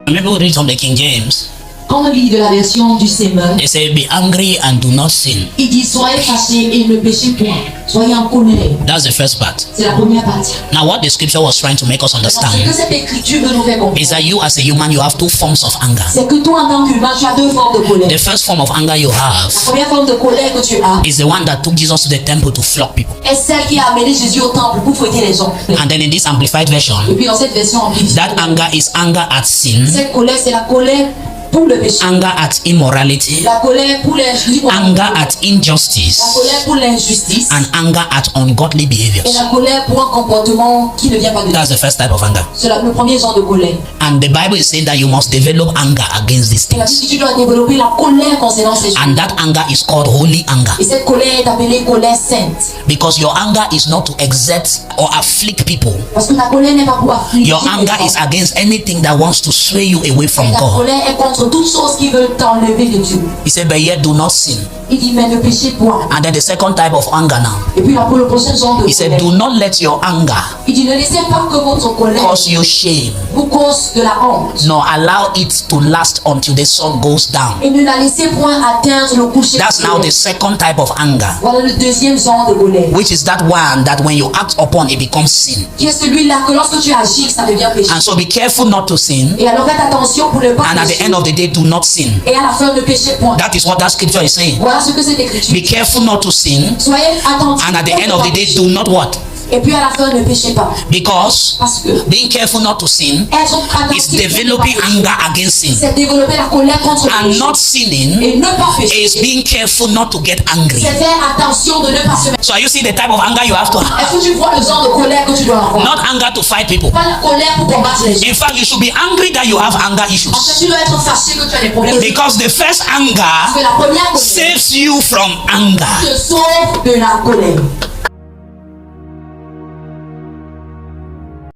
Maybe we read from the King James. Quand on lit de la version du Semeur, They say, be angry and do not sin. il dit soyez fâchés et ne péchez point. Soyez en colère. That's the first part. C'est la première partie. Now, what the scripture was trying to make us Ce que understand cette écriture veut nous faire comprendre, is that you as a human, you have two forms of anger. c'est que toi en tant qu'humain, tu as deux formes de colère. The first form of anger you La have première forme de colère que tu as is the one that took Jesus to the temple to flog people. est celle qui a amené Jésus au temple pour fouetter les gens. And then in this amplified version, Et puis dans cette version amplifiée, that anger is anger at sin, cette colère, c'est la colère pour le péché, anger at immorality, la colère pour l'injustice, anger at la injustice, colère pour l'injustice and anger at ungodly et behaviors. la colère pour un comportement qui ne vient pas de Dieu. That's the first type of anger. C'est le premier genre de colère. And the Bible is saying that you must develop anger against these Et la things. Bible dit que tu dois développer la colère concernant ces choses. And that anger is called holy anger. Et cette colère est appelée colère sainte. Because your anger is not to exert or afflict people. Parce que ta colère n'est pas pour affliger Your les anger gens. is against anything that wants to sway you away from Ta God. colère est contre toute chose qui veut t'enlever de Dieu. He said, but yet do not sin. Il dit, mais ne péchez point. And then the second type of anger now. Et puis pour le prochain genre de He said, colère, do not let your anger il dit, ne laissez pas que votre colère cause you shame. vous cause de la honte. Nor allow it to last until the sun goes down. Et ne la laissez point atteindre le coucher du That's now the soleil. second type of anger, Voilà le deuxième genre de colère. which is that one that when you act upon, it becomes sin. Qui est celui-là que lorsque tu agis, ça devient péché. And so be careful not to sin. Et alors faites attention pour ne pas And at the pécher. end of the day, do not sin. Et à la fin, ne péchez point. That is what that scripture is saying. Voilà ce que c'est écrit. Be careful not to sin. Soyez attentifs. And at the end of the day, do not what? Et puis à la fin, ne péchez pas. Because Parce que being careful not to sin être is attentif, developing anger against sin. c'est développer la colère contre le And péché. not sinning Et ne pas pécher, is being careful not to get angry. c'est faire attention de ne pas se mettre. So you see the type of anger you have to have. Est-ce que tu vois le genre de colère que tu dois avoir? Not anger to fight people. Pas la colère pour combattre les gens. In fact, you should be angry that you have anger En fait, issues. tu dois être fâché que tu as des problèmes. Because the first Parce anger que la première colère saves you from anger. te sauve de la colère.